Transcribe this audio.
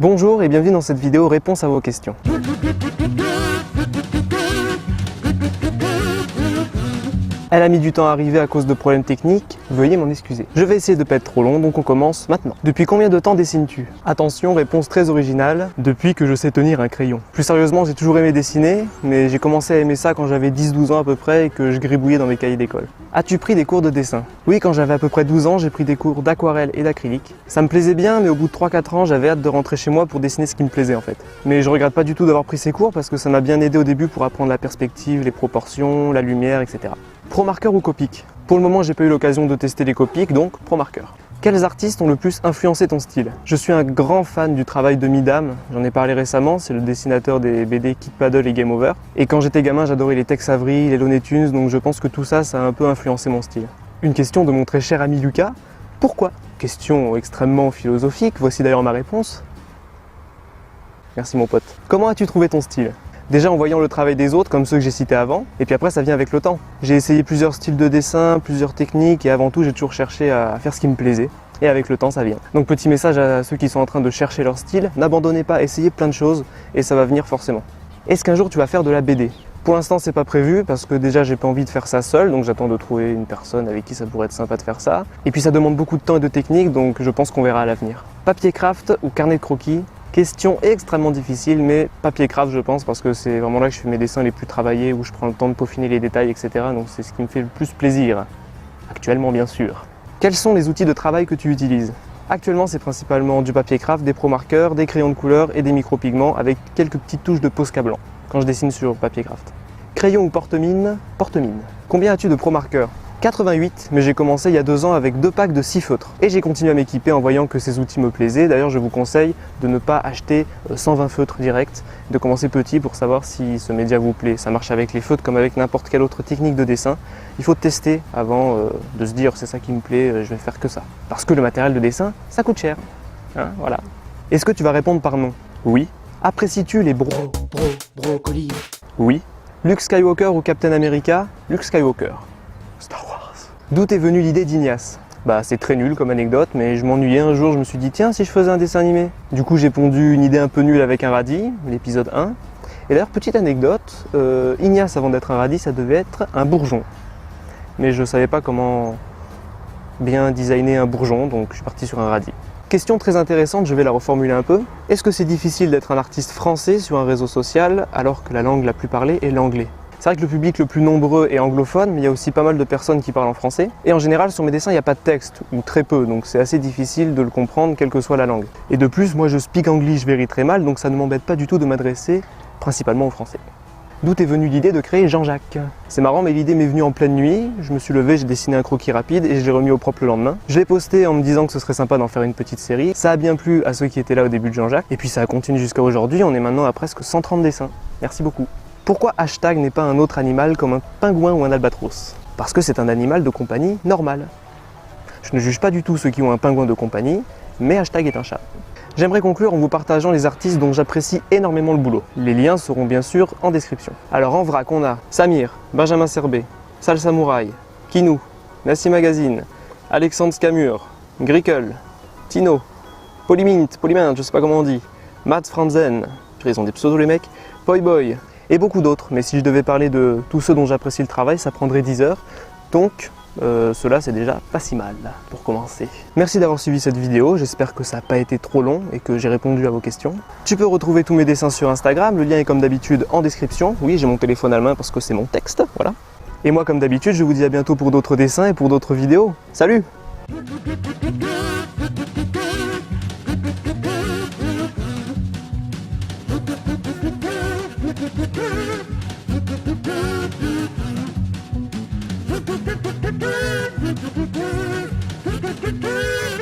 Bonjour et bienvenue dans cette vidéo réponse à vos questions. Elle a mis du temps à arriver à cause de problèmes techniques, veuillez m'en excuser. Je vais essayer de pas être trop long, donc on commence maintenant. Depuis combien de temps dessines-tu? Attention, réponse très originale, depuis que je sais tenir un crayon. Plus sérieusement, j'ai toujours aimé dessiner, mais j'ai commencé à aimer ça quand j'avais 10-12 ans à peu près et que je gribouillais dans mes cahiers d'école. As-tu pris des cours de dessin? Oui, quand j'avais à peu près 12 ans, j'ai pris des cours d'aquarelle et d'acrylique. Ça me plaisait bien, mais au bout de 3-4 ans, j'avais hâte de rentrer chez moi pour dessiner ce qui me plaisait en fait. Mais je regrette pas du tout d'avoir pris ces cours parce que ça m'a bien aidé au début pour apprendre la perspective, les proportions, la lumière, etc. Pro-marqueur ou Copic? Pour le moment, j'ai pas eu l'occasion de tester les Copic, donc pro-marqueur. Quels artistes ont le plus influencé ton style? Je suis un grand fan du travail de Midam, j'en ai parlé récemment, c'est le dessinateur des BD Kid Paddle et Game Over. Et quand j'étais gamin, j'adorais les Tex Avery, les Looney Tunes, donc je pense que tout ça, ça a un peu influencé mon style. Une question de mon très cher ami Lucas, pourquoi? Question extrêmement philosophique, voici d'ailleurs ma réponse. Merci mon pote. Comment as-tu trouvé ton style? Déjà en voyant le travail des autres, comme ceux que j'ai cités avant, et puis après ça vient avec le temps. J'ai essayé plusieurs styles de dessin, plusieurs techniques, et avant tout j'ai toujours cherché à faire ce qui me plaisait. Et avec le temps ça vient. Donc petit message à ceux qui sont en train de chercher leur style, n'abandonnez pas, essayez plein de choses, et ça va venir forcément. Est-ce qu'un jour tu vas faire de la BD? Pour l'instant c'est pas prévu, parce que déjà j'ai pas envie de faire ça seul, donc j'attends de trouver une personne avec qui ça pourrait être sympa de faire ça. Et puis ça demande beaucoup de temps et de technique, donc je pense qu'on verra à l'avenir. Papier craft ou carnet de croquis? Question extrêmement difficile, mais papier craft je pense, parce que c'est vraiment là que je fais mes dessins les plus travaillés, où je prends le temps de peaufiner les détails, etc. Donc c'est ce qui me fait le plus plaisir, actuellement bien sûr. Quels sont les outils de travail que tu utilises? Actuellement c'est principalement du papier craft, des pro-marqueurs, des crayons de couleur et des micro-pigments avec quelques petites touches de Posca blanc quand je dessine sur papier craft. Crayon ou porte-mine? Porte-mine. Combien as-tu de pro-marqueurs? 88, mais j'ai commencé il y a 2 ans avec 2 packs de 6 feutres. Et j'ai continué à m'équiper en voyant que ces outils me plaisaient. D'ailleurs, je vous conseille de ne pas acheter 120 feutres directs, de commencer petit pour savoir si ce média vous plaît. Ça marche avec les feutres comme avec n'importe quelle autre technique de dessin. Il faut tester avant de se dire c'est ça qui me plaît, je vais faire que ça. Parce que le matériel de dessin, ça coûte cher. Hein, voilà. Est-ce que tu vas répondre par non? Oui. Apprécies-tu les brocolis? Oui. Luke Skywalker ou Captain America? Luke Skywalker. Star Wars. D'où est venue l'idée d'Ignace? Bah c'est très nul comme anecdote, mais je m'ennuyais un jour, je me suis dit tiens si je faisais un dessin animé. Du coup j'ai pondu une idée un peu nulle avec un radis, l'épisode 1. Et d'ailleurs petite anecdote, Ignace avant d'être un radis ça devait être un bourgeon. Mais je savais pas comment bien designer un bourgeon, donc je suis parti sur un radis. Question très intéressante, je vais la reformuler un peu. Est-ce que c'est difficile d'être un artiste français sur un réseau social alors que la langue la plus parlée est l'anglais? C'est vrai que le public le plus nombreux est anglophone, mais il y a aussi pas mal de personnes qui parlent en français. Et en général, sur mes dessins, il n'y a pas de texte, ou très peu, donc c'est assez difficile de le comprendre, quelle que soit la langue. Et de plus, moi je speak English very très mal, donc ça ne m'embête pas du tout de m'adresser principalement aux Français. D'où est venue l'idée de créer Jean-Jacques? C'est marrant, mais l'idée m'est venue en pleine nuit. Je me suis levé, j'ai dessiné un croquis rapide et je l'ai remis au propre le lendemain. Je l'ai posté en me disant que ce serait sympa d'en faire une petite série. Ça a bien plu à ceux qui étaient là au début de Jean-Jacques. Et puis ça a continué jusqu'à aujourd'hui, on est maintenant à presque 130 dessins. Merci beaucoup. Pourquoi hashtag n'est pas un autre animal comme un pingouin ou un albatros? Parce que c'est un animal de compagnie normal. Je ne juge pas du tout ceux qui ont un pingouin de compagnie, mais hashtag est un chat. J'aimerais conclure en vous partageant les artistes dont j'apprécie énormément le boulot. Les liens seront bien sûr en description. Alors en vrac, on a Samir, Benjamin Serbet, Sal Samouraï, Kinou, Nassi Magazine, Alexandre Scamur, Grickle, Tino, Polymint, je sais pas comment on dit, Matt Franzen, ils ont des pseudos les mecs, Boy, et beaucoup d'autres, mais si je devais parler de tous ceux dont j'apprécie le travail, ça prendrait 10 heures, donc cela c'est déjà pas si mal pour commencer. Merci d'avoir suivi cette vidéo, j'espère que ça n'a pas été trop long et que j'ai répondu à vos questions. Tu peux retrouver tous mes dessins sur Instagram, le lien est comme d'habitude en description. Oui, j'ai mon téléphone à la main parce que c'est mon texte, voilà. Et moi comme d'habitude, je vous dis à bientôt pour d'autres dessins et pour d'autres vidéos. Salut! Thank you.